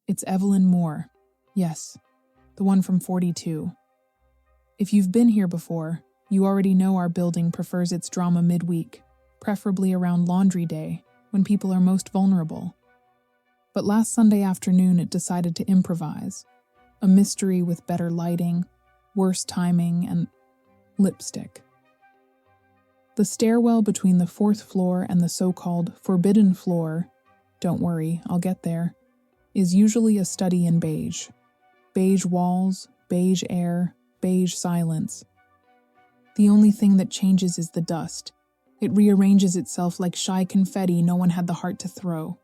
It's Evelyn Moore. Yes, the one from 42. If you've been here before, you already know our building prefers its drama midweek, preferably around laundry day, when people are most vulnerable. But last Sunday afternoon it decided to improvise. A mystery with better lighting, worse timing, and lipstick. The stairwell between the 4th floor and the so-called forbidden floor, don't worry, I'll get there, is usually a study in beige. Beige walls, beige air, beige silence. The only thing that changes is the dust. It rearranges itself like shy confetti no one had the heart to throw.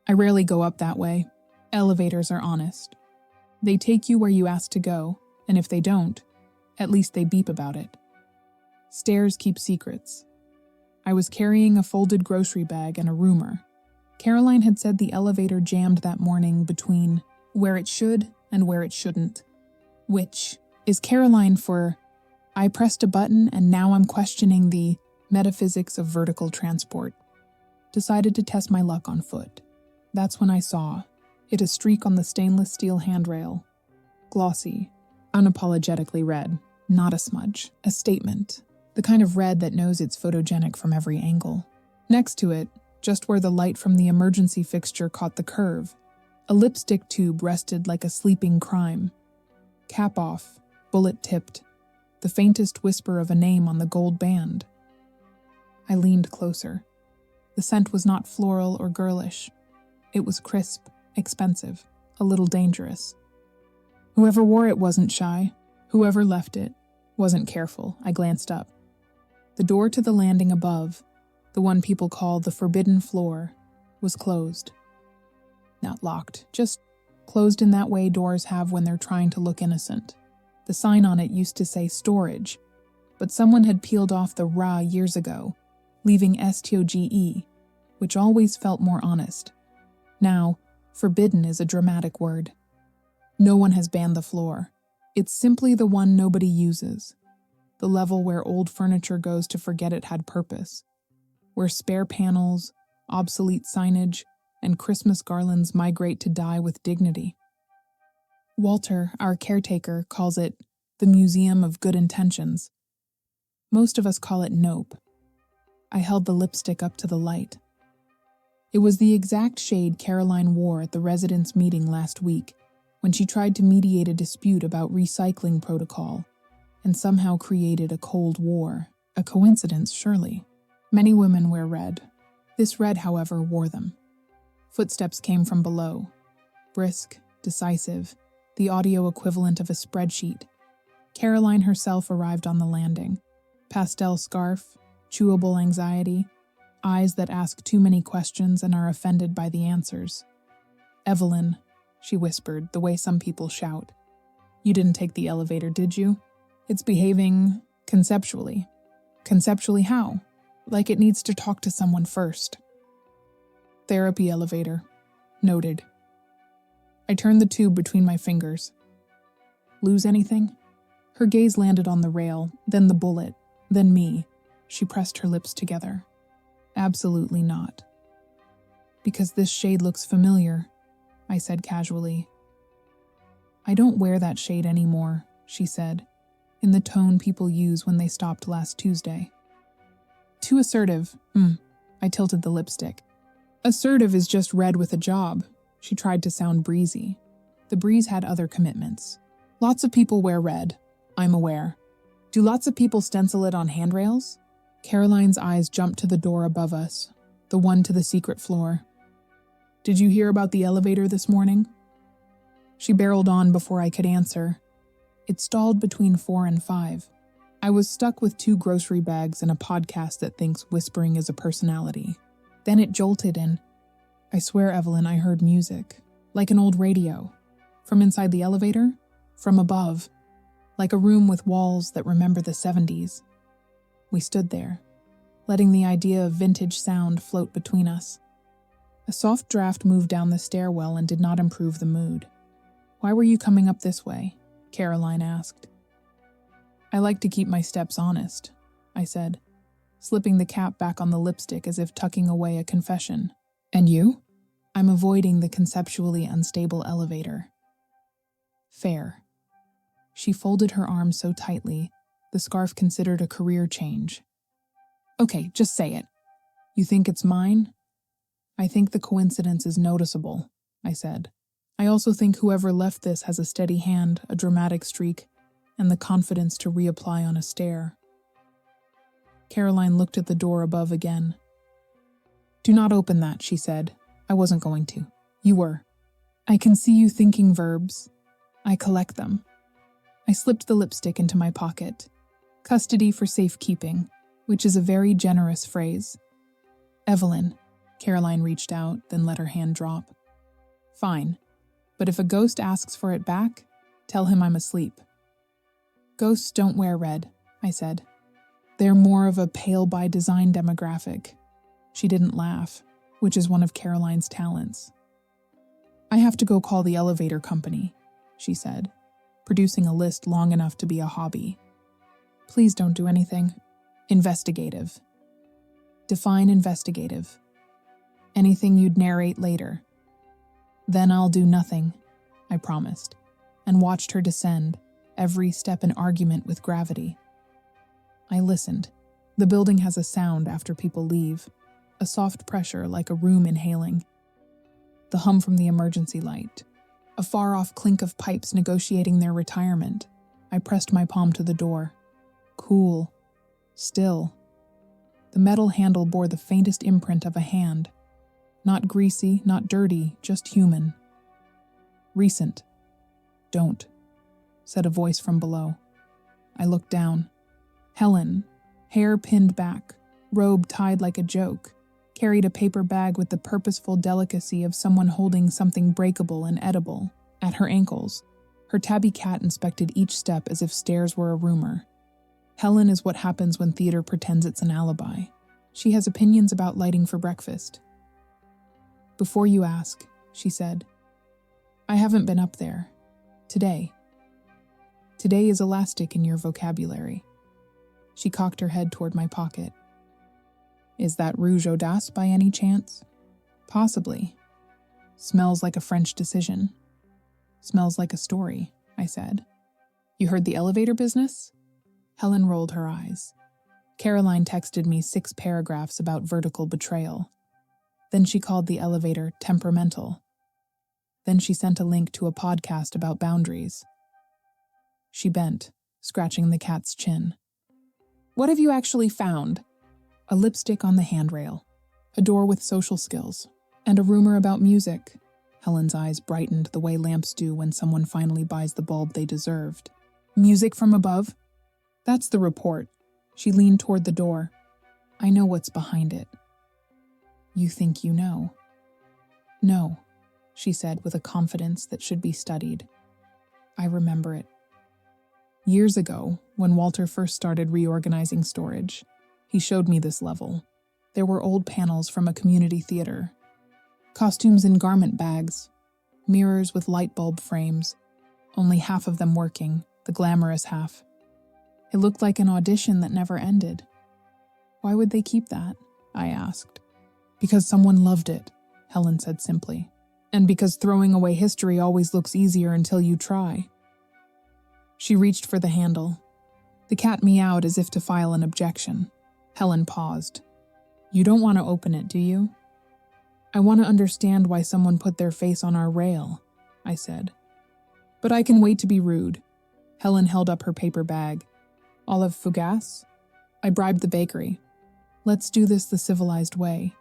I rarely go up that way. Elevators are honest. They take you where you ask to go, and if they don't, at least they beep about it. Stairs keep secrets. I was carrying a folded grocery bag and a rumor. Caroline had said the elevator jammed that morning between where it should and where it shouldn't. Which is Caroline for, I pressed a button and now I'm questioning the metaphysics of vertical transport. Decided to test my luck on foot. That's when I saw it, a streak on the stainless steel handrail. Glossy, unapologetically red, not a smudge, a statement. The kind of red that knows it's photogenic from every angle. Next to it, just where the light from the emergency fixture caught the curve, a lipstick tube rested like a sleeping crime. Cap off, bullet tipped, the faintest whisper of a name on the gold band. I leaned closer. The scent was not floral or girlish. It was crisp, expensive, a little dangerous. Whoever wore it wasn't shy. Whoever left it wasn't careful. I glanced up. The door to the landing above, the one people call the forbidden floor, was closed. Not locked, just closed in that way doors have when they're trying to look innocent. The sign on it used to say storage, but someone had peeled off the "ra" years ago, leaving "stoge," which always felt more honest. Now, forbidden is a dramatic word. No one has banned the floor. It's simply the one nobody uses. The level where old furniture goes to forget it had purpose. Where spare panels, obsolete signage, and Christmas garlands migrate to die with dignity. Walter, our caretaker, calls it the Museum of Good Intentions. Most of us call it Nope. I held the lipstick up to the light. It was the exact shade Caroline wore at the residents' meeting last week, when she tried to mediate a dispute about recycling protocol, and somehow created a Cold War. A coincidence, surely. Many women wear red. This red, however, wore them. Footsteps came from below. Brisk, decisive, the audio equivalent of a spreadsheet. Caroline herself arrived on the landing. Pastel scarf, chewable anxiety, eyes that ask too many questions and are offended by the answers. "Evelyn," she whispered, the way some people shout. "You didn't take the elevator, did you? It's behaving conceptually." Conceptually how? Like it needs to talk to someone first. Therapy elevator. Noted. I turned the tube between my fingers. Lose anything? Her gaze landed on the rail, then the bullet, then me. She pressed her lips together. Absolutely not. Because this shade looks familiar, I said casually. I don't wear that shade anymore, she said, in the tone people use when they stopped last Tuesday. Too assertive. I tilted the lipstick. Assertive is just red with a job. She tried to sound breezy. The breeze had other commitments. Lots of people wear red, I'm aware. Do lots of people stencil it on handrails? Caroline's eyes jumped to the door above us, the one to the secret floor. Did you hear about the elevator this morning? She barreled on before I could answer. It stalled between 4 and 5. I was stuck with 2 grocery bags and a podcast that thinks whispering is a personality. Then it jolted and, I swear, Evelyn, I heard music. Like an old radio. From inside the elevator? From above. Like a room with walls that remember the 70s. We stood there, letting the idea of vintage sound float between us. A soft draft moved down the stairwell and did not improve the mood. Why were you coming up this way? Caroline asked. I like to keep my steps honest, I said, slipping the cap back on the lipstick as if tucking away a confession. And you? I'm avoiding the conceptually unstable elevator. Fair. She folded her arms so tightly, the scarf considered a career change. Okay, just say it. You think it's mine? I think the coincidence is noticeable, I said. I also think whoever left this has a steady hand, a dramatic streak, and the confidence to reapply on a stair. Caroline looked at the door above again. Do not open that, she said. I wasn't going to. You were. I can see you thinking verbs. I collect them. I slipped the lipstick into my pocket. Custody for safekeeping, which is a very generous phrase. Evelyn. Caroline reached out, then let her hand drop. Fine, but if a ghost asks for it back, tell him I'm asleep. Ghosts don't wear red, I said. They're more of a pale-by-design demographic. She didn't laugh, which is one of Caroline's talents. I have to go call the elevator company, she said, producing a list long enough to be a hobby. Please don't do anything. Investigative. Define investigative. Anything you'd narrate later. Then I'll do nothing, I promised, and watched her descend, every step an argument with gravity. I listened. The building has a sound after people leave, a soft pressure like a room inhaling. The hum from the emergency light, a far-off clink of pipes negotiating their retirement. I pressed my palm to the door. Cool. Still. The metal handle bore the faintest imprint of a hand. Not greasy, not dirty, just human. Recent. Don't, said a voice from below. I looked down. Helen, hair pinned back, robe tied like a joke, carried a paper bag with the purposeful delicacy of someone holding something breakable and edible. At her ankles, her tabby cat inspected each step as if stairs were a rumor. Helen is what happens when theater pretends it's an alibi. She has opinions about lighting for breakfast. Before you ask, she said, I haven't been up there. Today. Today is elastic in your vocabulary. She cocked her head toward my pocket. Is that rouge audace by any chance? Possibly. Smells like a French decision. Smells like a story, I said. You heard the elevator business? Helen rolled her eyes. Caroline texted me 6 paragraphs about vertical betrayal. Then she called the elevator temperamental. Then she sent a link to a podcast about boundaries. She bent, scratching the cat's chin. What have you actually found? A lipstick on the handrail, a door with social skills, and a rumor about music. Helen's eyes brightened the way lamps do when someone finally buys the bulb they deserved. Music from above? That's the report. She leaned toward the door. I know what's behind it. You think you know? No, she said with a confidence that should be studied. I remember it. Years ago, when Walter first started reorganizing storage, he showed me this level. There were old panels from a community theater, costumes in garment bags, mirrors with light bulb frames, only half of them working, the glamorous half. It looked like an audition that never ended. Why would they keep that? I asked. Because someone loved it, Helen said simply. And because throwing away history always looks easier until you try. She reached for the handle. The cat meowed as if to file an objection. Helen paused. You don't want to open it, do you? I want to understand why someone put their face on our rail, I said. But I can wait to be rude. Helen held up her paper bag. Olive fougasse? I bribed the bakery. Let's do this the civilized way.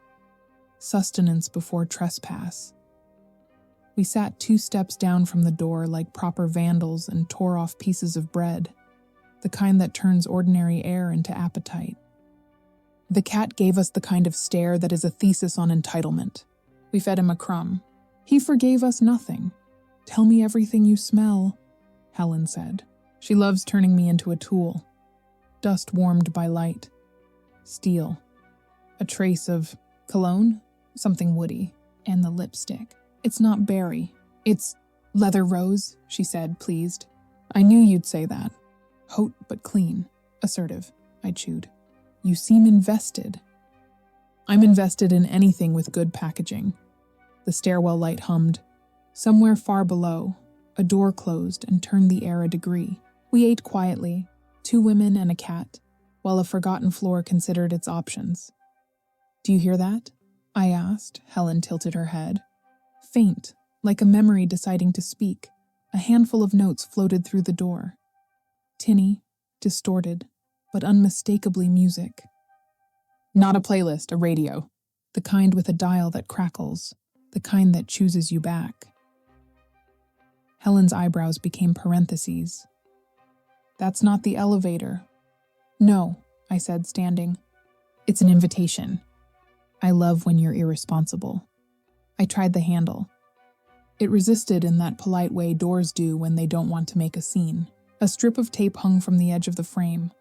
Sustenance before trespass. We sat 2 steps down from the door like proper vandals and tore off pieces of bread, the kind that turns ordinary air into appetite. The cat gave us the kind of stare that is a thesis on entitlement. We fed him a crumb. He forgave us nothing. Tell me everything you smell, Helen said. She loves turning me into a tool. Dust warmed by light. Steel. A trace of cologne? Something woody. And the lipstick. It's not berry. It's leather rose, she said, pleased. I knew you'd say that. Haute but clean. Assertive, I chewed. You seem invested. I'm invested in anything with good packaging. The The stairwell light hummed. Somewhere far below, a door closed and turned the air a degree. We ate quietly, 2 women and a cat, while a forgotten floor considered its options. "Do you hear that?" I asked. Helen tilted her head. Faint, like a memory deciding to speak, a handful of notes floated through the door. Tinny, distorted, but unmistakably music. Not a playlist, a radio. The kind with a dial that crackles, the kind that chooses you back. Helen's eyebrows became parentheses. "That's not the elevator." "No," I said, standing. "It's an invitation. I love when you're irresponsible." I tried the handle. It resisted in that polite way doors do when they don't want to make a scene. A strip of tape hung from the edge of the frame,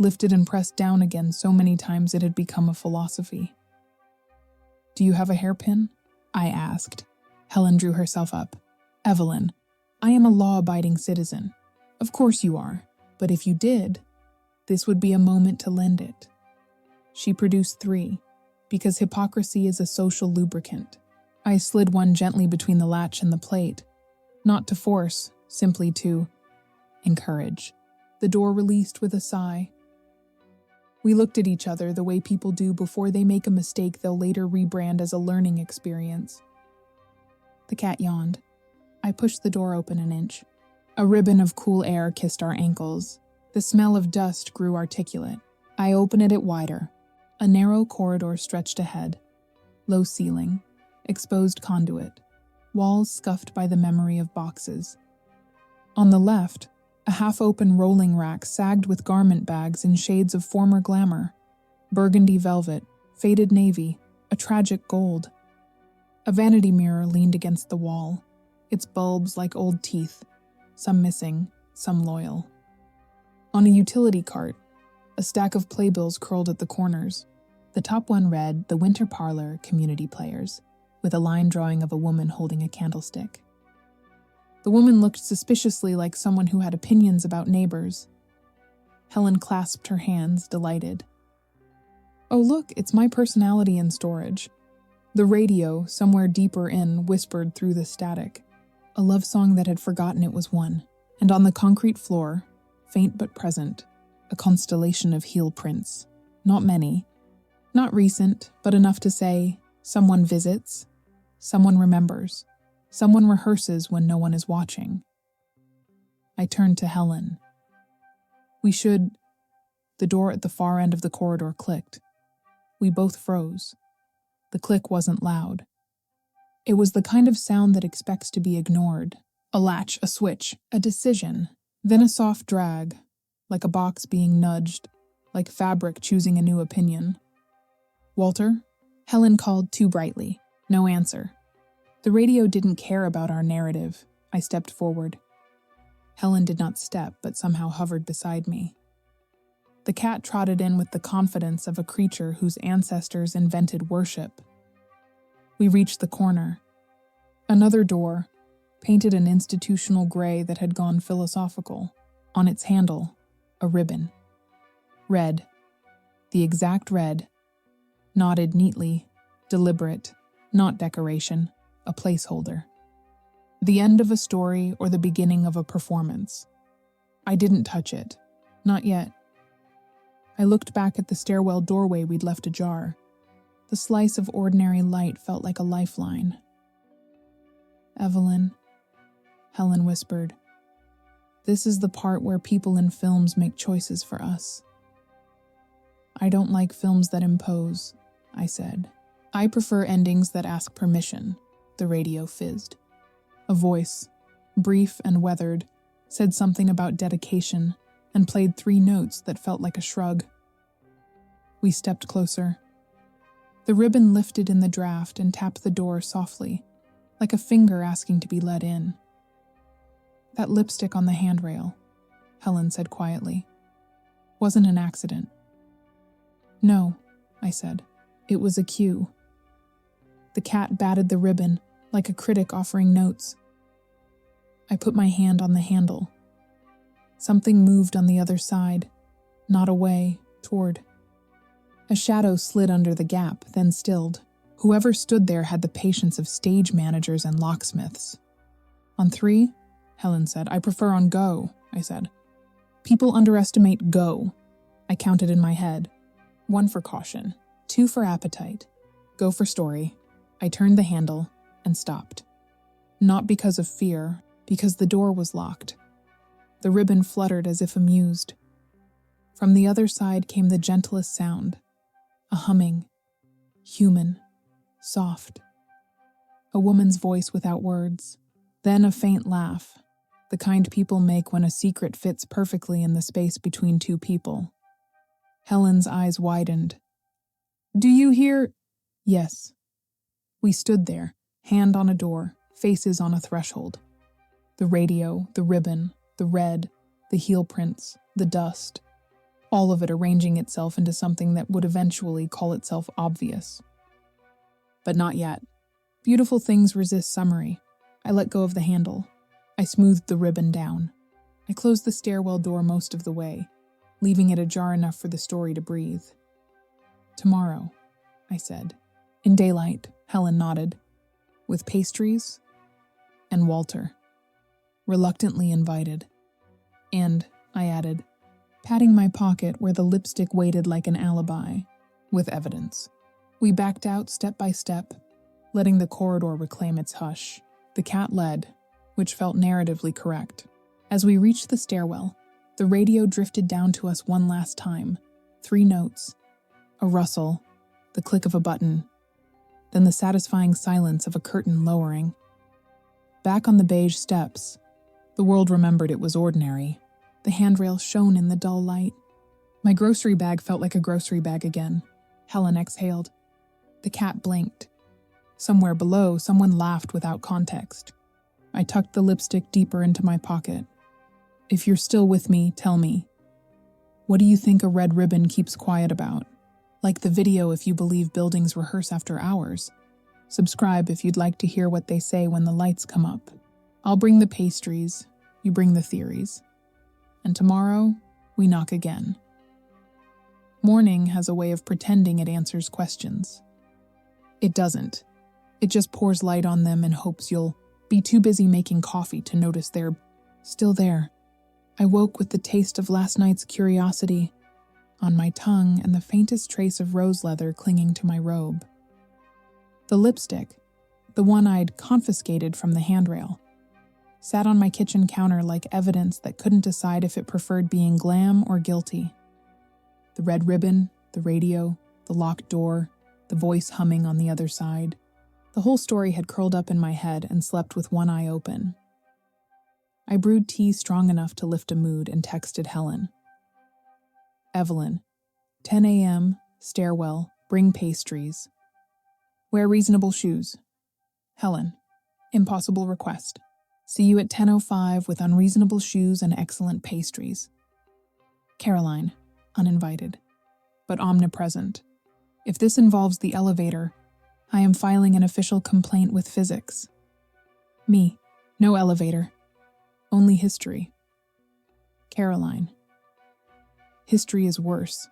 lifted and pressed down again so many times it had become a philosophy. "Do you have a hairpin?" I asked. Helen drew herself up. "Evelyn, I am a law-abiding citizen. Of course you are, but if you did, this would be a moment to lend it." She produced 3, because hypocrisy is a social lubricant. I slid one gently between the latch and the plate, not to force, simply to encourage. The door released with a sigh. We looked at each other the way people do before they make a mistake they'll later rebrand as a learning experience. The cat yawned. I pushed the door open an inch. A ribbon of cool air kissed our ankles. The smell of dust grew articulate. I opened it wider. A narrow corridor stretched ahead. Low ceiling, exposed conduit, walls scuffed by the memory of boxes. On the left, a half-open rolling rack sagged with garment bags in shades of former glamour: burgundy velvet, faded navy, a tragic gold. A vanity mirror leaned against the wall, its bulbs like old teeth, some missing, some loyal. On a utility cart, a stack of playbills curled at the corners. The top one read, "The Winter Parlor Community Players," with a line drawing of a woman holding a candlestick. The woman looked suspiciously like someone who had opinions about neighbors. Helen clasped her hands, delighted. "Oh look, it's my personality in storage." The radio, somewhere deeper in, whispered through the static. A love song that had forgotten it was one. And on the concrete floor, faint but present, a constellation of heel prints. Not many. Not recent, but enough to say, someone visits, someone remembers, someone rehearses when no one is watching. I turned to Helen. "We should..." The door at the far end of the corridor clicked. We both froze. The click wasn't loud. It was the kind of sound that expects to be ignored. A latch, a switch, a decision, then a soft drag, like a box being nudged, like fabric choosing a new opinion. "Walter?" Helen called too brightly. No answer. The radio didn't care about our narrative. I stepped forward. Helen did not step, but somehow hovered beside me. The cat trotted in with the confidence of a creature whose ancestors invented worship. We reached the corner. Another door, painted an institutional gray that had gone philosophical. On its handle, a ribbon. Red. The exact red. Knotted neatly, deliberate, not decoration, a placeholder. The end of a story or the beginning of a performance. I didn't touch it. Not yet. I looked back at the stairwell doorway we'd left ajar. The slice of ordinary light felt like a lifeline. "Evelyn," Helen whispered, "this is the part where people in films make choices for us." "I don't like films that impose," I said. "I prefer endings that ask permission," the radio fizzed. A voice, brief and weathered, said something about dedication and played 3 notes that felt like a shrug. We stepped closer. The ribbon lifted in the draft and tapped the door softly, like a finger asking to be let in. "That lipstick on the handrail," Helen said quietly, "wasn't an accident." "No," I said. "It was a cue." The cat batted the ribbon, like a critic offering notes. I put my hand on the handle. Something moved on the other side, not away, toward. A shadow slid under the gap, then stilled, Whoever stood there had the patience of stage managers and locksmiths. On 3, Helen said. I prefer on go, I said. People underestimate go. I counted in my head. 1 for caution, 2 for appetite, go for story. I turned the handle and stopped. Not because of fear, because the door was locked. The ribbon fluttered as if amused. From the other side came the gentlest sound, a humming, human, soft. A woman's voice without words, then a faint laugh, the kind people make when a secret fits perfectly in the space between 2 people. Helen's eyes widened. Do you hear? Yes. We stood there, hand on a door, faces on a threshold. The radio, the ribbon, the red, the heel prints, the dust, all of it arranging itself into something that would eventually call itself obvious. But not yet. Beautiful things resist summary. I let go of the handle. I smoothed the ribbon down. I closed the stairwell door most of the way, leaving it ajar enough for the story to breathe. Tomorrow, I said. In daylight, Helen nodded. With pastries and Walter. Reluctantly invited. And, I added, patting my pocket where the lipstick waited like an alibi, with evidence. We backed out step by step, letting the corridor reclaim its hush. The cat led, which felt narratively correct. As we reached the stairwell, the radio drifted down to us one last time. 3 notes, a rustle, the click of a button, then the satisfying silence of a curtain lowering. Back on the beige steps, the world remembered it was ordinary. The handrail shone in the dull light. My grocery bag felt like a grocery bag again. Helen exhaled. The cat blinked. Somewhere below, someone laughed without context. I tucked the lipstick deeper into my pocket. If you're still with me, tell me. What do you think a red ribbon keeps quiet about? Like the video if you believe buildings rehearse after hours. Subscribe if you'd like to hear what they say when the lights come up. I'll bring the pastries, you bring the theories. And tomorrow, we knock again. Morning has a way of pretending it answers questions. It doesn't. It just pours light on them and hopes you'll be too busy making coffee to notice they're still there. I woke with the taste of last night's curiosity on my tongue and the faintest trace of rose leather clinging to my robe. The lipstick, the one I'd confiscated from the handrail, sat on my kitchen counter like evidence that couldn't decide if it preferred being glam or guilty. The red ribbon, the radio, the locked door, the voice humming on the other side. The whole story had curled up in my head and slept with one eye open. I brewed tea strong enough to lift a mood and texted Helen. Evelyn, 10 a.m., stairwell, bring pastries. Wear reasonable shoes. Helen, impossible request. See you at 10:05 with unreasonable shoes and excellent pastries. Caroline, uninvited, but omnipresent. If this involves the elevator, I am filing an official complaint with physics. Me, no elevator, only history. Caroline. History is worse.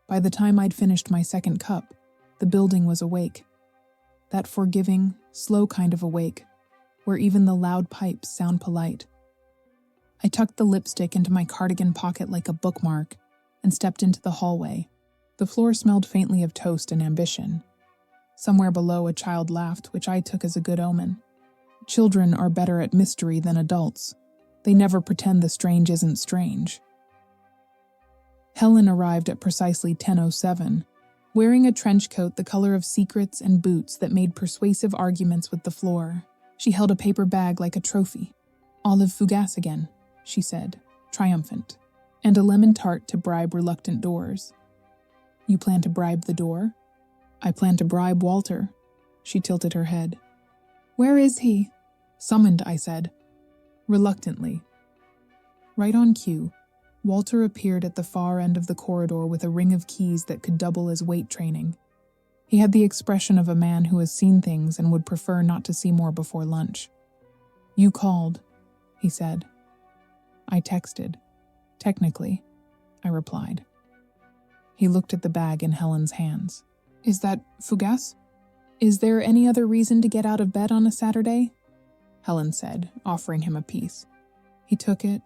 By the time I'd finished my second cup, the building was awake. That forgiving, slow kind of awake, where even the loud pipes sound polite. I tucked the lipstick into my cardigan pocket like a bookmark and stepped into the hallway. The floor smelled faintly of toast and ambition. Somewhere below, a child laughed, which I took as a good omen. Children are better at mystery than adults. They never pretend the strange isn't strange. Helen arrived at precisely 10:07, wearing a trench coat the color of secrets and boots that made persuasive arguments with the floor. She held a paper bag like a trophy. Olive fougasse again, she said, triumphant, and a lemon tart to bribe reluctant doors. You plan to bribe the door? I plan to bribe Walter. She tilted her head. Where is he? Summoned, I said, reluctantly. Right on cue, Walter appeared at the far end of the corridor with a ring of keys that could double as weight training. He had the expression of a man who has seen things and would prefer not to see more before lunch. You called, he said. I texted. Technically, I replied. He looked at the bag in Helen's hands. Is that fougasse? Is there any other reason to get out of bed on a Saturday? Helen said, offering him a piece. He took it,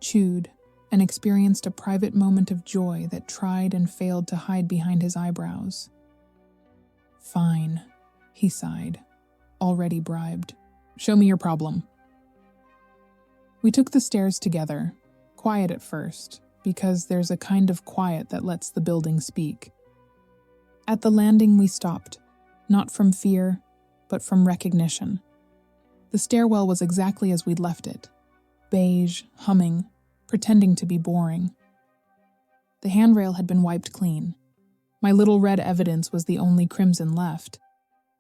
chewed, and experienced a private moment of joy that tried and failed to hide behind his eyebrows. Fine, he sighed, already bribed. Show me your problem. We took the stairs together, quiet at first, because there's a kind of quiet that lets the building speak. At the landing we stopped, not from fear, but from recognition. The stairwell was exactly as we'd left it, beige, humming, pretending to be boring. The handrail had been wiped clean. My little red evidence was the only crimson left.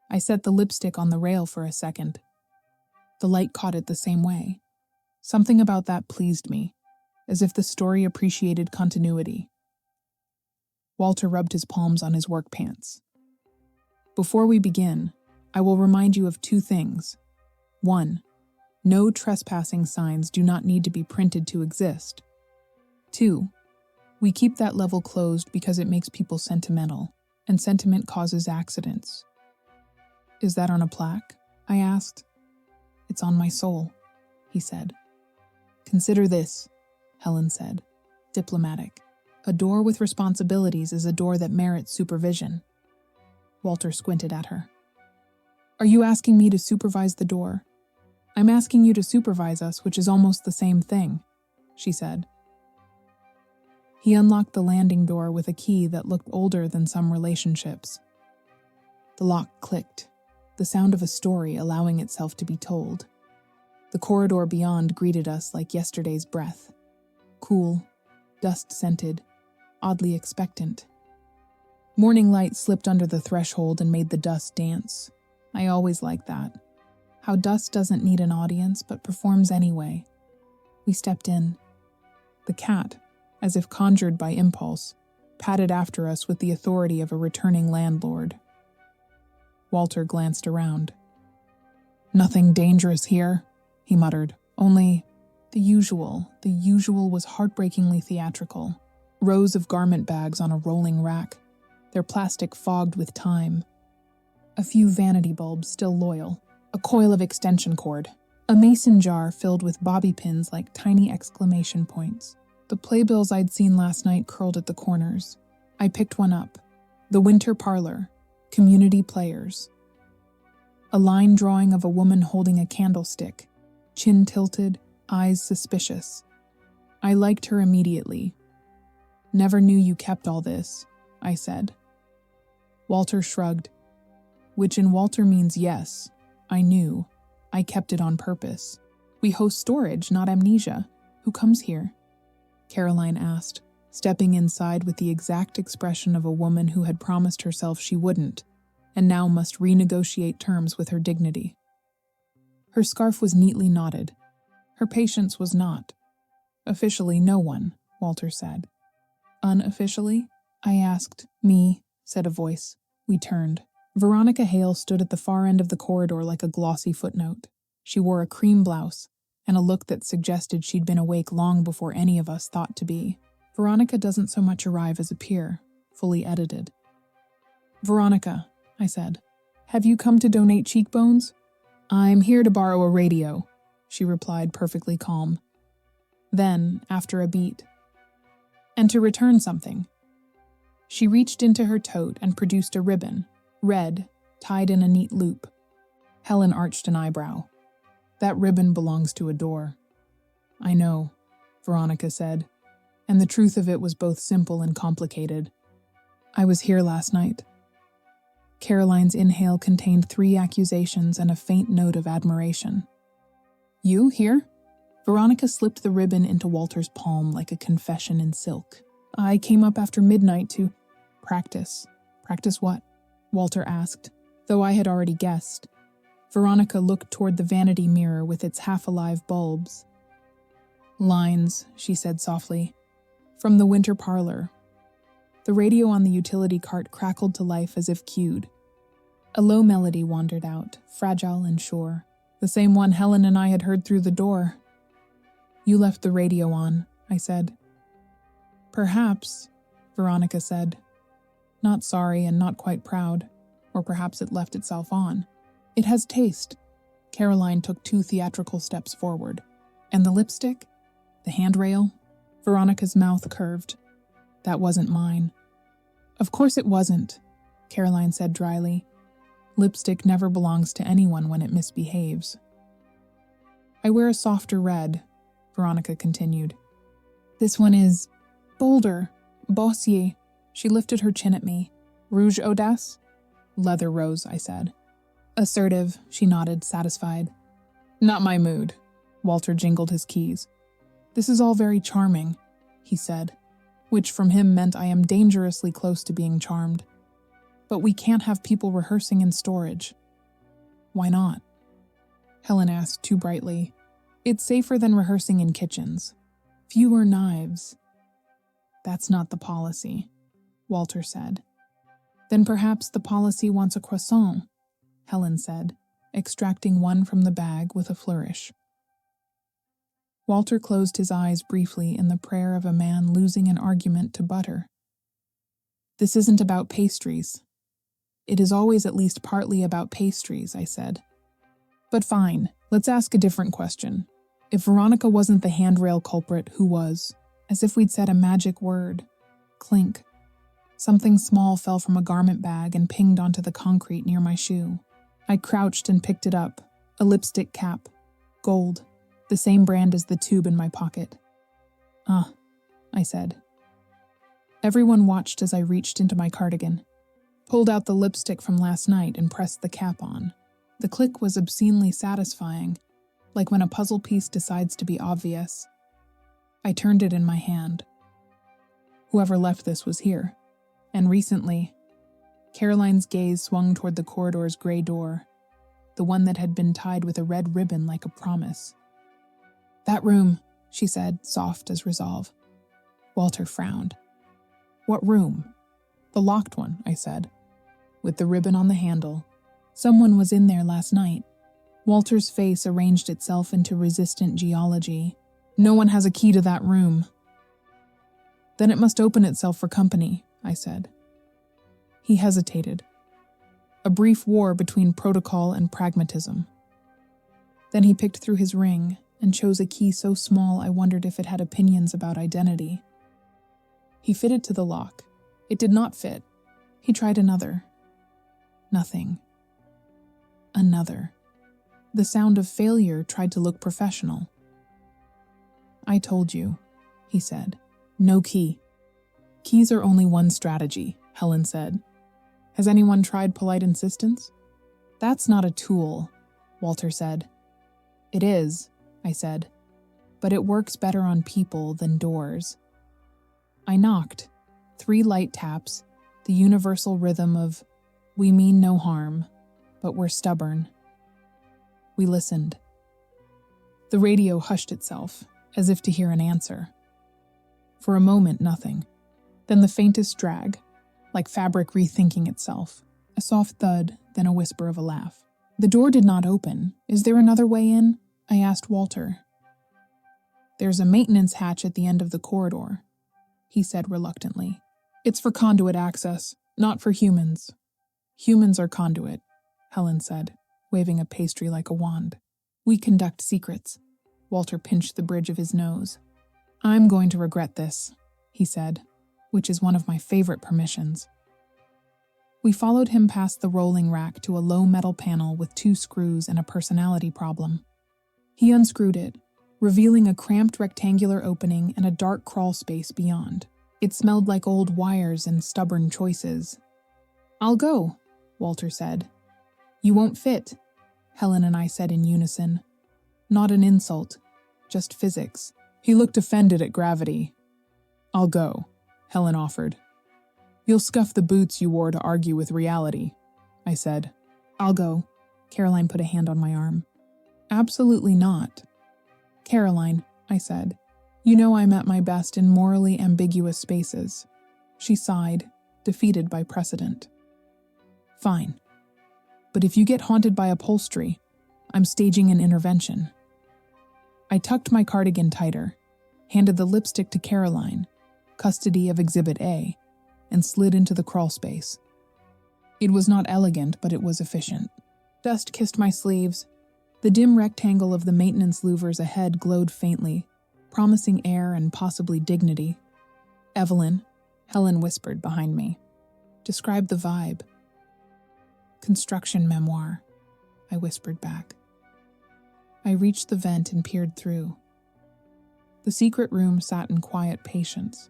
I set the lipstick on the rail for a second. The light caught it the same way. Something about that pleased me, as if the story appreciated continuity. Walter rubbed his palms on his work pants. Before we begin, I will remind you of 2 things. 1. No trespassing signs do not need to be printed to exist. 2. We keep that level closed because it makes people sentimental, and sentiment causes accidents. Is that on a plaque? I asked. It's on my soul, he said. Consider this, Helen said, diplomatic. A door with responsibilities is a door that merits supervision. Walter squinted at her. Are you asking me to supervise the door? I'm asking you to supervise us, which is almost the same thing, she said. He unlocked the landing door with a key that looked older than some relationships. The lock clicked, the sound of a story allowing itself to be told. The corridor beyond greeted us like yesterday's breath. Cool, dust-scented, oddly expectant. Morning light slipped under the threshold and made the dust dance. I always like that. How dust doesn't need an audience but performs anyway. We stepped in. The cat, as if conjured by impulse, padded after us with the authority of a returning landlord. Walter glanced around. Nothing dangerous here, he muttered. Only the usual was heartbreakingly theatrical. Rows of garment bags on a rolling rack, their plastic fogged with time. A few vanity bulbs still loyal, a coil of extension cord, a mason jar filled with bobby pins like tiny exclamation points. The playbills I'd seen last night curled at the corners. I picked one up. The Winter Parlor, Community Players. A line drawing of a woman holding a candlestick, chin tilted, eyes suspicious. I liked her immediately. Never knew you kept all this, I said. Walter shrugged. Which in Walter means yes. I knew. I kept it on purpose. We host storage, not amnesia. Who comes here? Caroline asked, stepping inside with the exact expression of a woman who had promised herself she wouldn't, and now must renegotiate terms with her dignity. Her scarf was neatly knotted. Her patience was not. Officially, no one, Walter said. Unofficially? I asked. Me, said a voice. We turned. Veronica Hale stood at the far end of the corridor like a glossy footnote. She wore a cream blouse, and a look that suggested she'd been awake long before any of us thought to be. Veronica doesn't so much arrive as appear, fully edited. Veronica, I said, have you come to donate cheekbones? I'm here to borrow a radio, she replied perfectly calm. Then, after a beat, and to return something. She reached into her tote and produced a ribbon, red, tied in a neat loop. Helen arched an eyebrow. That ribbon belongs to a door. I know, Veronica said, and the truth of it was both simple and complicated. I was here last night. Caroline's inhale contained 3 accusations and a faint note of admiration. You here? Veronica slipped the ribbon into Walter's palm like a confession in silk. I came up after midnight to practice. Practice what? Walter asked, though I had already guessed. Veronica looked toward the vanity mirror with its half-alive bulbs. Lines, she said softly, from the Winter Parlor. The radio on the utility cart crackled to life as if cued. A low melody wandered out, fragile and sure, the same one Helen and I had heard through the door. You left the radio on, I said. Perhaps, Veronica said, not sorry and not quite proud. or perhaps it left itself on. It has taste. Caroline took 2 theatrical steps forward. And the lipstick? The handrail? Veronica's mouth curved. That wasn't mine. Of course it wasn't, Caroline said dryly. Lipstick never belongs to anyone when it misbehaves. I wear a softer red, Veronica continued. This one is bolder, bossier. She lifted her chin at me. Rouge audace? Leather rose, I said. Assertive, she nodded, satisfied. Not my mood. Walter jingled his keys. This is all very charming, he said, which from him meant I am dangerously close to being charmed. But we can't have people rehearsing in storage. Why not? Helen asked too brightly. It's safer than rehearsing in kitchens. Fewer knives. That's not the policy, Walter said. Then perhaps the policy wants a croissant, Helen said, extracting one from the bag with a flourish. Walter closed his eyes briefly in the prayer of a man losing an argument to butter. This isn't about pastries. It is always at least partly about pastries, I said. But fine, let's ask a different question. If Veronica wasn't the handrail culprit, who was? As if we'd said a magic word. Clink. Something small fell from a garment bag and pinged onto the concrete near my shoe. I crouched and picked it up. A lipstick cap. Gold. The same brand as the tube in my pocket. Ah, I said. Everyone watched as I reached into my cardigan, pulled out the lipstick from last night and pressed the cap on. The click was obscenely satisfying, like when a puzzle piece decides to be obvious. I turned it in my hand. Whoever left this was here. And recently, Caroline's gaze swung toward the corridor's gray door, the one that had been tied with a red ribbon like a promise. That room, she said, soft as resolve. Walter frowned. What room? The locked one, I said, with the ribbon on the handle. Someone was in there last night. Walter's face arranged itself into resistant geology. No one has a key to that room. Then it must open itself for company, I said. He hesitated. A brief war between protocol and pragmatism. Then he picked through his ring and chose a key so small I wondered if it had opinions about identity. He fitted to the lock. It did not fit. He tried another. Nothing. Another. The sound of failure tried to look professional. I told you, he said. No key. Keys are only one strategy, Helen said. Has anyone tried polite insistence? That's not a tool, Walter said. It is, I said, but it works better on people than doors. I knocked. 3 light taps, the universal rhythm of, we mean no harm, but we're stubborn. We listened. The radio hushed itself, as if to hear an answer. For a moment, nothing. Then the faintest drag, like fabric rethinking itself. A soft thud, then a whisper of a laugh. The door did not open. Is there another way in? I asked Walter. There's a maintenance hatch at the end of the corridor, he said reluctantly. It's for conduit access, not for humans. Humans are conduit, Helen said, waving a pastry like a wand. We conduct secrets. Walter pinched the bridge of his nose. I'm going to regret this, he said, which is one of my favorite permissions. We followed him past the rolling rack to a low metal panel with 2 screws and a personality problem. He unscrewed it, revealing a cramped rectangular opening and a dark crawl space beyond. It smelled like old wires and stubborn choices. I'll go, Walter said. You won't fit, Helen and I said in unison. Not an insult, just physics. He looked offended at gravity. I'll go, Helen offered. You'll scuff the boots you wore to argue with reality, I said. I'll go. Caroline put a hand on my arm. Absolutely not. Caroline, I said, you know I'm at my best in morally ambiguous spaces. She sighed, defeated by precedent. Fine. But if you get haunted by upholstery, I'm staging an intervention. I tucked my cardigan tighter, handed the lipstick to Caroline, custody of Exhibit A, and slid into the crawl space. It was not elegant, but it was efficient. Dust kissed my sleeves. The dim rectangle of the maintenance louvers ahead glowed faintly, promising air and possibly dignity. "Evelyn," Helen whispered behind me. "Describe the vibe." "Construction memoir," I whispered back. I reached the vent and peered through. The secret room sat in quiet patience,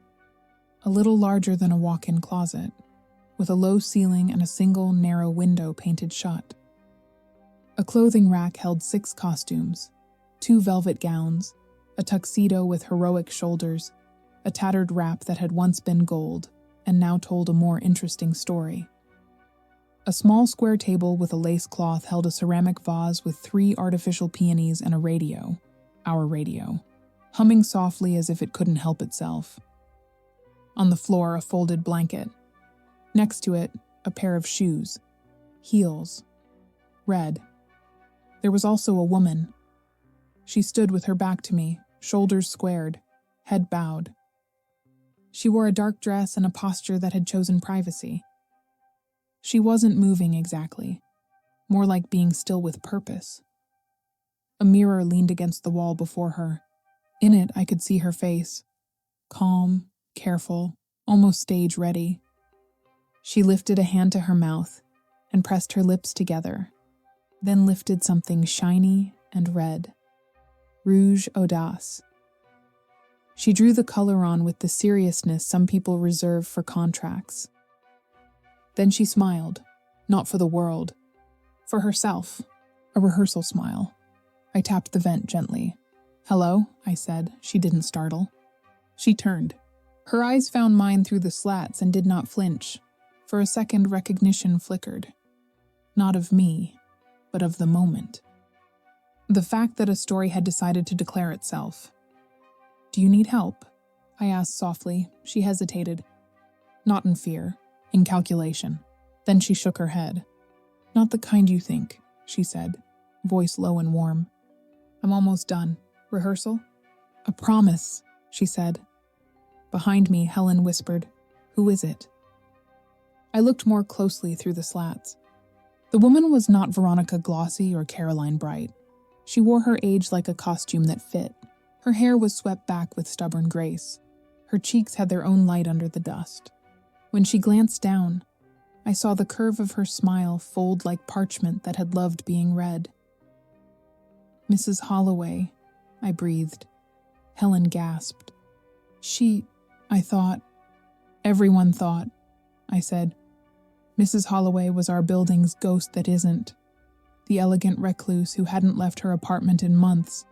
a little larger than a walk-in closet, with a low ceiling and a single narrow window painted shut. A clothing rack held 6 costumes, 2 velvet gowns, a tuxedo with heroic shoulders, a tattered wrap that had once been gold and now told a more interesting story. A small square table with a lace cloth held a ceramic vase with 3 artificial peonies and a radio, our radio, humming softly as if it couldn't help itself. On the floor, a folded blanket. Next to it, a pair of shoes, heels, red. There was also a woman. She stood with her back to me, shoulders squared, head bowed. She wore a dark dress and a posture that had chosen privacy. She wasn't moving exactly, more like being still with purpose. A mirror leaned against the wall before her. In it, I could see her face, calm, careful, almost stage-ready. She lifted a hand to her mouth and pressed her lips together, then lifted something shiny and red. Rouge Audace. She drew the color on with the seriousness some people reserve for contracts. Then she smiled, not for the world, for herself, a rehearsal smile. I tapped the vent gently. "Hello," I said. She didn't startle. She turned. Her eyes found mine through the slats and did not flinch. For a second, recognition flickered. Not of me, but of the moment. The fact that a story had decided to declare itself. "Do you need help?" I asked softly. She hesitated. Not in fear, in calculation. Then she shook her head. "Not the kind you think," she said, voice low and warm. "I'm almost done. Rehearsal?" "A promise," she said. Behind me, Helen whispered, "Who is it?" I looked more closely through the slats. The woman was not Veronica Glossy or Caroline Bright. She wore her age like a costume that fit. Her hair was swept back with stubborn grace. Her cheeks had their own light under the dust. When she glanced down, I saw the curve of her smile fold like parchment that had loved being read. "Mrs. Holloway," I breathed. Helen gasped. I thought. Everyone thought," I said. "Mrs. Holloway was our building's ghost that isn't. The elegant recluse who hadn't left her apartment in months,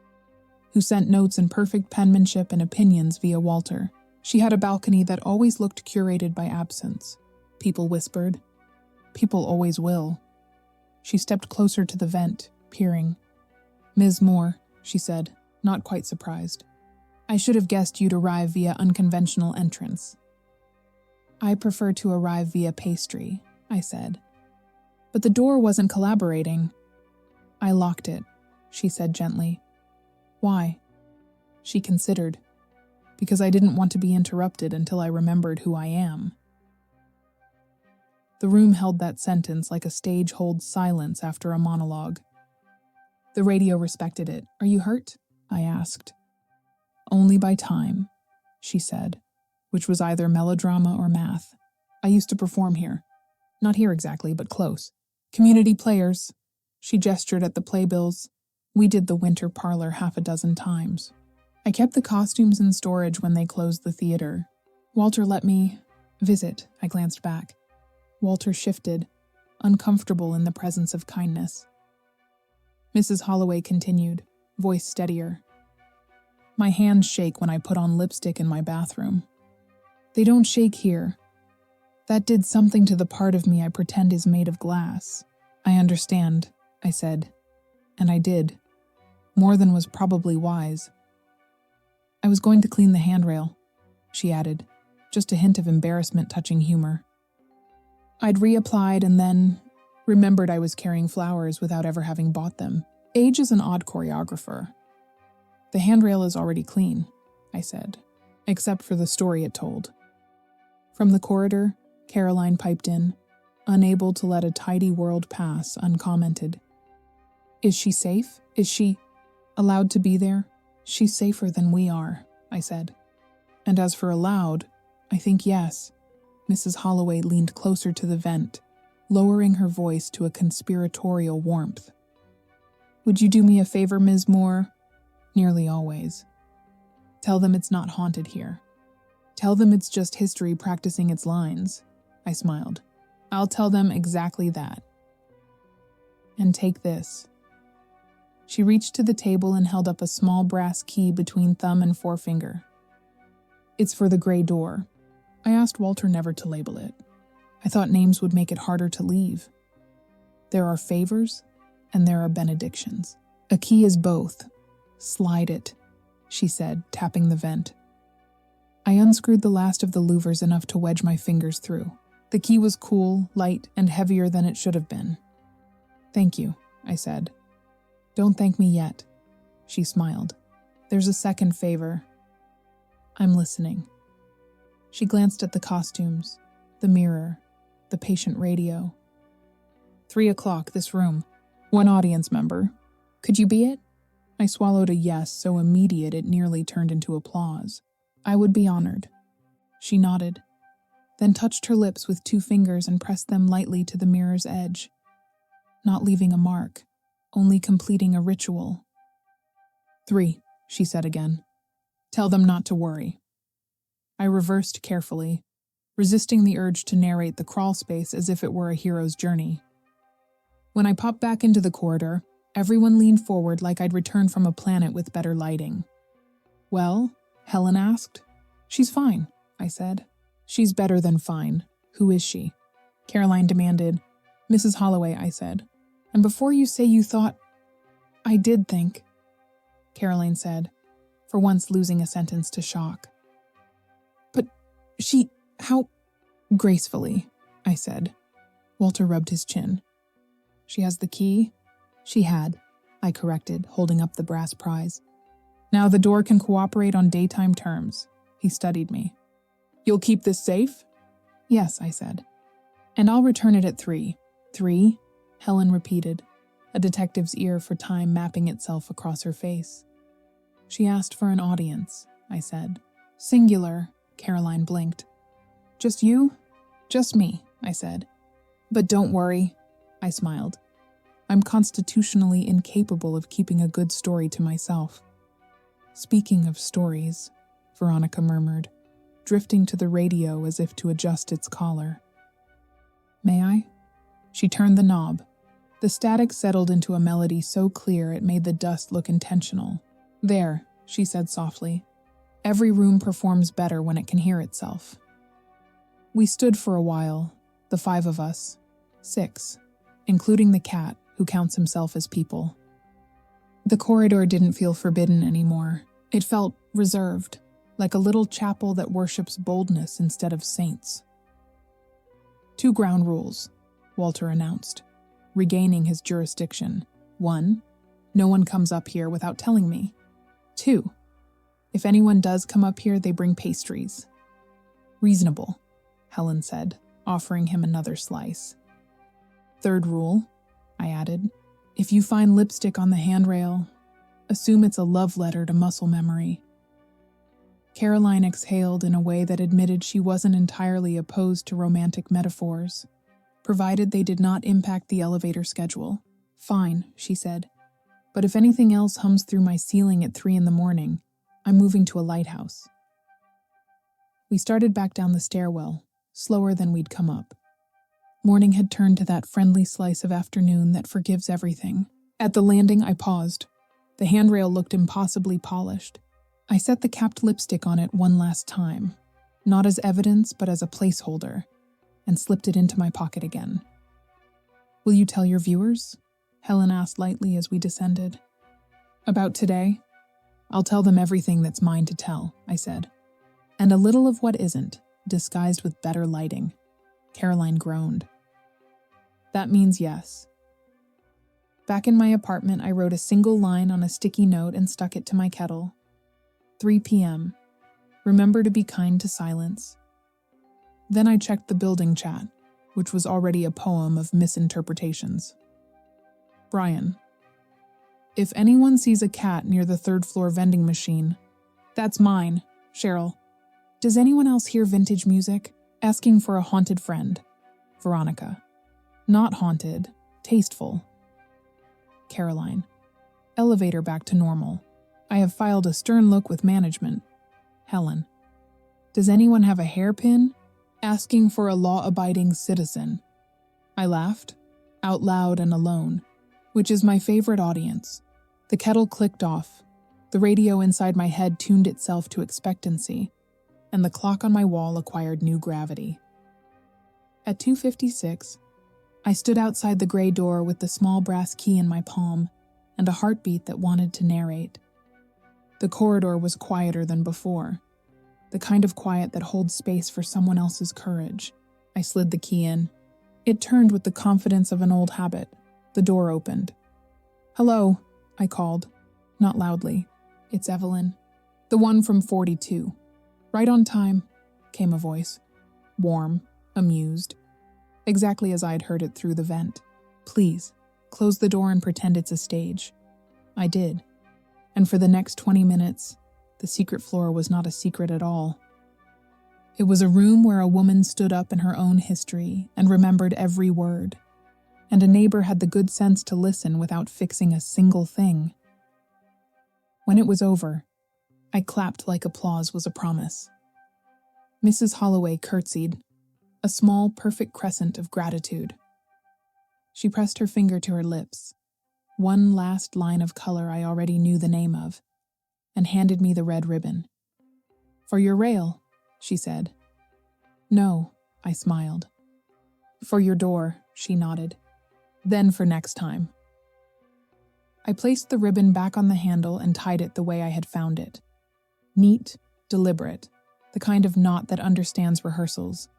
who sent notes in perfect penmanship and opinions via Walter. She had a balcony that always looked curated by absence," people whispered. "People always will." She stepped closer to the vent, peering. "Ms. Moore," she said, not quite surprised. "I should have guessed you'd arrive via unconventional entrance." "I prefer to arrive via pastry," I said. But the door wasn't collaborating. "I locked it," she said gently. "Why?" She considered. "Because I didn't want to be interrupted until I remembered who I am." The room held that sentence like a stage holds silence after a monologue. The radio respected it. "Are you hurt?" I asked. "Only by time," she said, which was either melodrama or math. "I used to perform here. Not here exactly, but close. Community players." She gestured at the playbills. "We did the Winter Parlor 6 times. I kept the costumes in storage when they closed the theater. Walter let me visit." I glanced back. Walter shifted, uncomfortable in the presence of kindness. Mrs. Holloway continued, voice steadier. "My hands shake when I put on lipstick in my bathroom. They don't shake here. That did something to the part of me I pretend is made of glass." "I understand," I said. And I did. More than was probably wise. "I was going to clean the handrail," she added, just a hint of embarrassment touching humor. I'd reapplied and then remembered I was carrying flowers without ever having bought them. Age is an odd choreographer. "The handrail is already clean," I said, except for the story it told. From the corridor, Caroline piped in, unable to let a tidy world pass uncommented. Is she safe? Is she allowed to be there? She's safer than we are, I said. And as for allowed, I think yes. Mrs. Holloway leaned closer to the vent, lowering her voice to a conspiratorial warmth. Would you do me a favor, Ms. Moore? Nearly always. Tell them it's not haunted here. Tell them it's just history practicing its lines. I smiled. I'll tell them exactly that. And take this. She reached to the table and held up a small brass key between thumb and forefinger. It's for the gray door. I asked Walter never to label it. I thought names would make it harder to leave. There are favors, and there are benedictions. A key is both. Slide it, she said, tapping the vent. I unscrewed the last of the louvers enough to wedge my fingers through. The key was cool, light, and heavier than it should have been. Thank you, I said. Don't thank me yet, she smiled. There's a second favor. I'm listening. She glanced at the costumes, the mirror, the patient radio. 3 o'clock, this room. 1 audience member. Could you be it? I swallowed a yes so immediate it nearly turned into applause. I would be honored. She nodded, then touched her lips with 2 fingers and pressed them lightly to the mirror's edge. Not leaving a mark, only completing a ritual. 3, she said again. Tell them not to worry. I reversed carefully, resisting the urge to narrate the crawl space as if it were a hero's journey. When I popped back into the corridor, everyone leaned forward like I'd returned from a planet with better lighting. Well? Helen asked. She's fine, I said. She's better than fine. Who is she? Caroline demanded. Mrs. Holloway, I said. And before you say you thought... I did think, Caroline said, for once losing a sentence to shock. But how... Gracefully, I said. Walter rubbed his chin. She has the key? She had, I corrected, holding up the brass prize. Now the door can cooperate on daytime terms. He studied me. You'll keep this safe? Yes, I said. And I'll return it at 3. 3? Helen repeated, a detective's ear for time mapping itself across her face. She asked for an audience, I said. Singular, Caroline blinked. Just you? Just me, I said. But don't worry, I smiled. I'm constitutionally incapable of keeping a good story to myself. Speaking of stories, Veronica murmured, drifting to the radio as if to adjust its collar. May I? She turned the knob. The static settled into a melody so clear it made the dust look intentional. There, she said softly. Every room performs better when it can hear itself. We stood for a while, the 5 of us. 6, including the cat, who counts himself as people. The corridor didn't feel forbidden anymore. It felt reserved, like a little chapel that worships boldness instead of saints. 2 ground rules, Walter announced, regaining his jurisdiction. 1, no one comes up here without telling me. 2, if anyone does come up here, they bring pastries. Reasonable, Helen said, offering him another slice. 3rd rule, I added, if you find lipstick on the handrail, assume it's a love letter to muscle memory. Caroline exhaled in a way that admitted she wasn't entirely opposed to romantic metaphors, provided they did not impact the elevator schedule. Fine, she said, but if anything else hums through my ceiling at 3 in the morning, I'm moving to a lighthouse. We started back down the stairwell, slower than we'd come up. Morning had turned to that friendly slice of afternoon that forgives everything. At the landing, I paused. The handrail looked impossibly polished. I set the capped lipstick on it one last time, not as evidence but as a placeholder, and slipped it into my pocket again. Will you tell your viewers? Helen asked lightly as we descended. About today? I'll tell them everything that's mine to tell, I said. And a little of what isn't, disguised with better lighting. Caroline groaned. That means yes. Back in my apartment, I wrote a single line on a sticky note and stuck it to my kettle. 3 p.m. Remember to be kind to silence. Then I checked the building chat. which was already a poem of misinterpretations. Brian. If anyone sees a cat near the third-floor vending machine, that's mine, Cheryl. Does anyone else hear vintage music? Asking for a haunted friend. Veronica. Not haunted, tasteful. Caroline. Elevator back to normal. I have filed a stern look with management. Helen. Does anyone have a hairpin? Asking for a law-abiding citizen. I laughed, out loud and alone, which is my favorite audience. The kettle clicked off. The radio inside my head tuned itself to expectancy, and the clock on my wall acquired new gravity. At 2:56, I stood outside the gray door with the small brass key in my palm and a heartbeat that wanted to narrate. The corridor was quieter than before, the kind of quiet that holds space for someone else's courage. I slid the key in. It turned with the confidence of an old habit. The door opened. Hello, I called, not loudly. It's Evelyn. The one from 42. Right on time, came a voice. Warm, amused. Exactly as I'd heard it through the vent. Please, close the door and pretend it's a stage. I did. And for the next 20 minutes, the secret floor was not a secret at all. It was a room where a woman stood up in her own history and remembered every word, and a neighbor had the good sense to listen without fixing a single thing. When it was over, I clapped like applause was a promise. Mrs. Holloway curtsied, a small, perfect crescent of gratitude. She pressed her finger to her lips, one last line of color I already knew the name of, and handed me the red ribbon. For your rail, she said. No, I smiled. For your door, she nodded. Then for next time. I placed the ribbon back on the handle and tied it the way I had found it. Neat, deliberate, the kind of knot that understands rehearsals.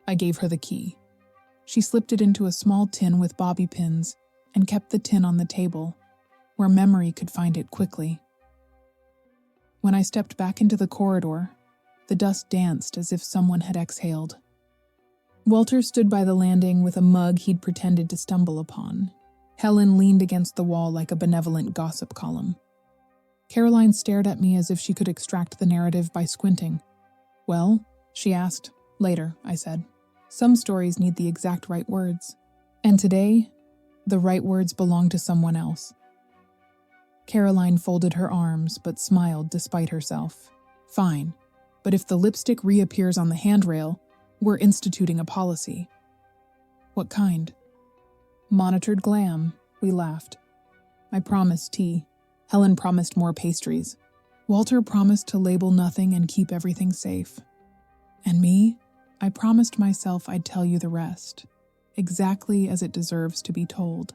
I gave her the key. She slipped it into a small tin with bobby pins and kept the tin on the table, where memory could find it quickly. When I stepped back into the corridor, the dust danced as if someone had exhaled. Walter stood by the landing with a mug he'd pretended to stumble upon. Helen leaned against the wall like a benevolent gossip column. Caroline stared at me as if she could extract the narrative by squinting. Well, she asked. Later, I said. Some stories need the exact right words. And today, the right words belong to someone else. Caroline folded her arms but smiled despite herself. Fine, but if the lipstick reappears on the handrail, we're instituting a policy. What kind? Monitored glam, we laughed. I promised tea. Helen promised more pastries. Walter promised to label nothing and keep everything safe. And me? I promised myself I'd tell you the rest, exactly as it deserves to be told.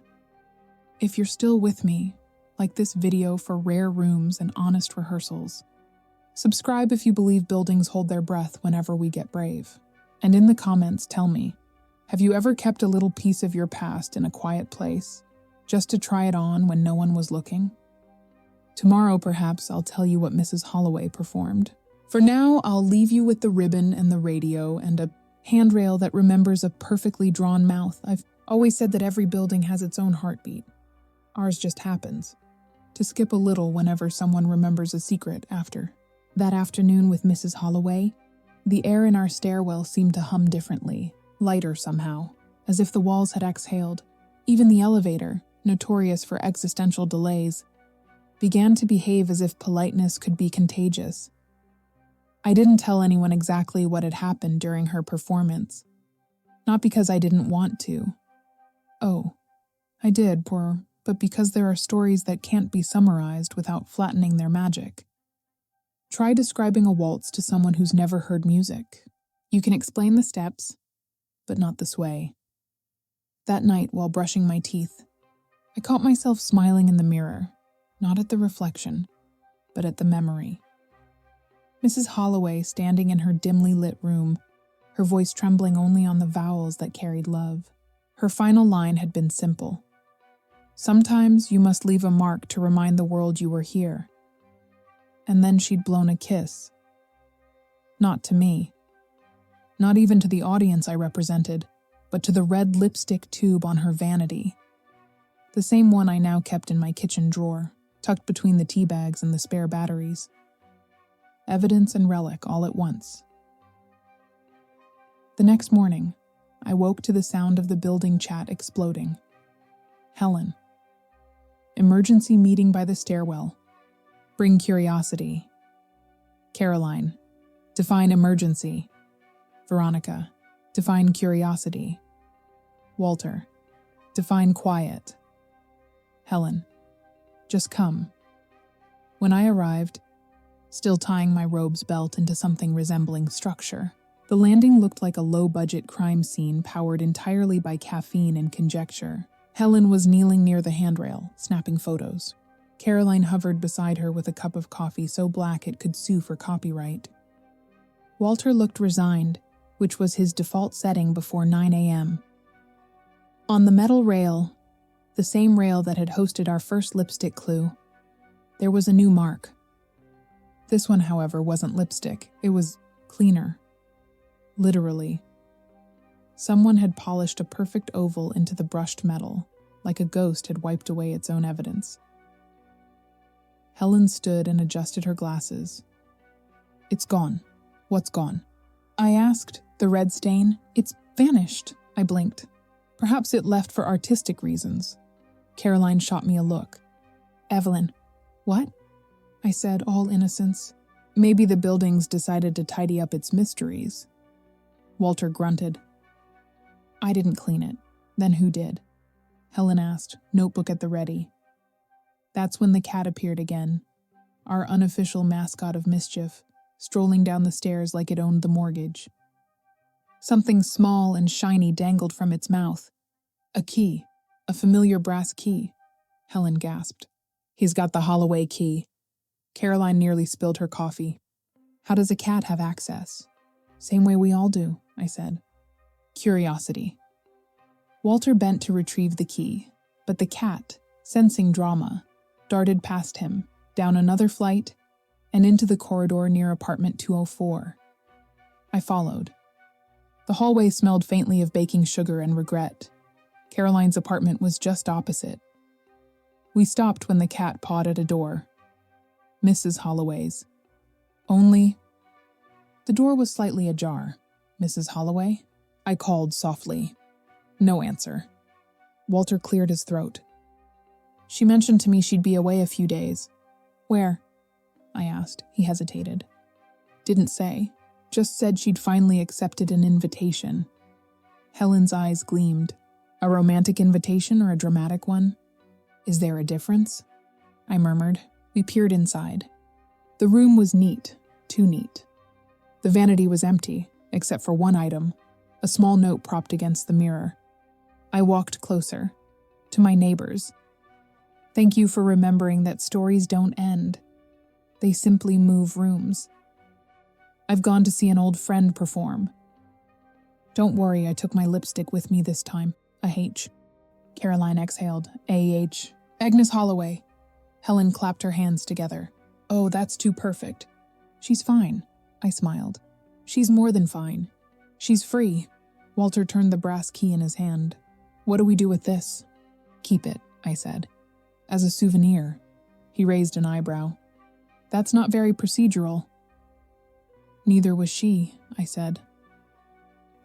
If you're still with me, like this video for rare rooms and honest rehearsals, subscribe if you believe buildings hold their breath whenever we get brave. And in the comments, tell me, have you ever kept a little piece of your past in a quiet place, just to try it on when no one was looking? Tomorrow, perhaps, I'll tell you what Mrs. Holloway performed. For now, I'll leave you with the ribbon and the radio and a handrail that remembers a perfectly drawn mouth. I've always said that every building has its own heartbeat. Ours just happens to skip a little whenever someone remembers a secret after. That afternoon with Mrs. Holloway, the air in our stairwell seemed to hum differently, lighter somehow, as if the walls had exhaled. Even the elevator, notorious for existential delays, began to behave as if politeness could be contagious. I didn't tell anyone exactly what had happened during her performance, not because I didn't want to. Oh, I did, but because there are stories that can't be summarized without flattening their magic. Try describing a waltz to someone who's never heard music. You can explain the steps, but not the sway. That night, while brushing my teeth, I caught myself smiling in the mirror, not at the reflection, but at the memory. Mrs. Holloway standing in her dimly lit room, her voice trembling only on the vowels that carried love. Her final line had been simple. Sometimes you must leave a mark to remind the world you were here. And then she'd blown a kiss. Not to me. Not even to the audience I represented. but to the red lipstick tube on her vanity. The same one I now kept in my kitchen drawer, tucked between the tea bags and the spare batteries. Evidence and relic all at once. The next morning, I woke to the sound of the building chat exploding. Helen. Emergency meeting by the stairwell. Bring curiosity. Caroline. Define emergency. Veronica. Define curiosity. Walter. Define quiet. Helen. Just come. When I arrived, still tying my robe's belt into something resembling structure, the landing looked like a low-budget crime scene powered entirely by caffeine and conjecture. Helen was kneeling near the handrail, snapping photos. Caroline hovered beside her with a cup of coffee so black it could sue for copyright. Walter looked resigned, which was his default setting before 9 a.m. On the metal rail, the same rail that had hosted our first lipstick clue, there was a new mark. This one, however, wasn't lipstick. It was cleaner. Literally. Someone had polished a perfect oval into the brushed metal, like a ghost had wiped away its own evidence. Helen stood and adjusted her glasses. It's gone. What's gone? I asked. The red stain? It's vanished. I blinked. Perhaps it left for artistic reasons. Caroline shot me a look. Evelyn. What? I said, all innocence. Maybe the building's decided to tidy up its mysteries. Walter grunted. I didn't clean it. Then who did? Helen asked, notebook at the ready. That's when the cat appeared again, our unofficial mascot of mischief, strolling down the stairs like it owned the mortgage. Something small and shiny dangled from its mouth. A key, a familiar brass key. Helen gasped. He's got the Holloway key. Caroline nearly spilled her coffee. How does a cat have access? Same way we all do, I said. Curiosity. Walter bent to retrieve the key, but the cat, sensing drama, darted past him, down another flight, and into the corridor near apartment 204. I followed. The hallway smelled faintly of baking sugar and regret. Caroline's apartment was just opposite. We stopped when the cat pawed at a door. Mrs. Holloway's. Only... The door was slightly ajar. Mrs. Holloway? I called softly. No answer. Walter cleared his throat. She mentioned to me she'd be away a few days. Where? I asked. He hesitated. Didn't say. Just said she'd finally accepted an invitation. Helen's eyes gleamed. A romantic invitation or a dramatic one? Is there a difference? I murmured. We peered inside. The room was neat, too neat. The vanity was empty, except for one item, a small note propped against the mirror. I walked closer, to my neighbors. Thank you for remembering that stories don't end. They simply move rooms. I've gone to see an old friend perform. Don't worry, I took my lipstick with me this time. A H. Caroline exhaled. A-H. Agnes Holloway. Helen clapped her hands together. Oh, that's too perfect. She's fine. I smiled. She's more than fine. She's free. Walter turned the brass key in his hand. What do we do with this? Keep it, I said. As a souvenir. He raised an eyebrow. That's not very procedural. Neither was she, I said.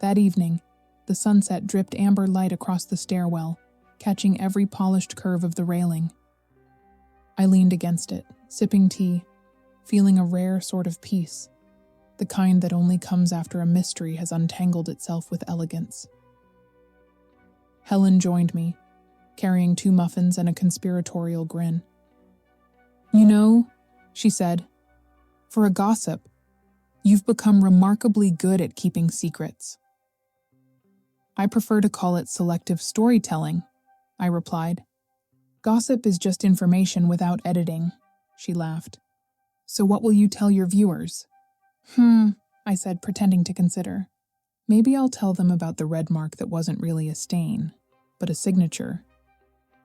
That evening, the sunset dripped amber light across the stairwell, catching every polished curve of the railing. I leaned against it, sipping tea, feeling a rare sort of peace, the kind that only comes after a mystery has untangled itself with elegance. Helen joined me, carrying 2 muffins and a conspiratorial grin. You know, she said, for a gossip, you've become remarkably good at keeping secrets. I prefer to call it selective storytelling, I replied. Gossip is just information without editing, she laughed. So what will you tell your viewers? I said, pretending to consider. Maybe I'll tell them about the red mark that wasn't really a stain, but a signature.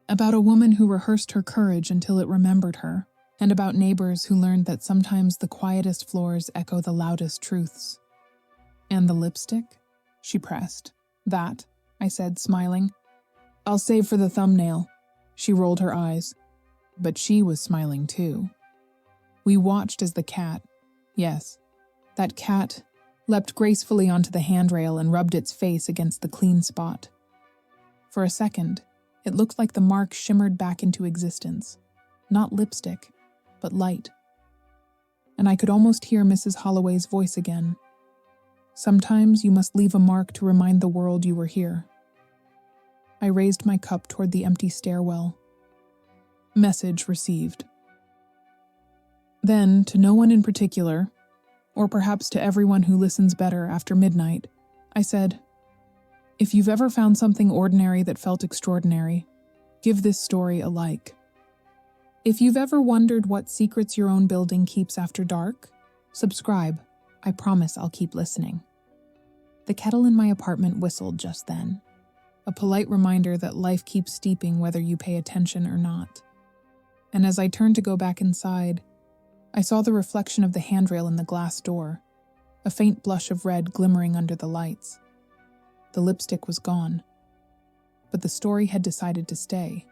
About a woman who rehearsed her courage until it remembered her, and about neighbors who learned that sometimes the quietest floors echo the loudest truths. And the lipstick? She pressed. That, I said, smiling. I'll save for the thumbnail. She rolled her eyes. But she was smiling too. We watched as the cat, yes, that cat, leapt gracefully onto the handrail and rubbed its face against the clean spot. For a second, it looked like the mark shimmered back into existence. Not lipstick, but light. And I could almost hear Mrs. Holloway's voice again. Sometimes you must leave a mark to remind the world you were here. I raised my cup toward the empty stairwell. Message received. Then, to no one in particular, or perhaps to everyone who listens better after midnight, I said, if you've ever found something ordinary that felt extraordinary, give this story a like. If you've ever wondered what secrets your own building keeps after dark, subscribe. I promise I'll keep listening. The kettle in my apartment whistled just then, a polite reminder that life keeps steeping whether you pay attention or not. And as I turned to go back inside, I saw the reflection of the handrail in the glass door, a faint blush of red glimmering under the lights. The lipstick was gone, but the story had decided to stay.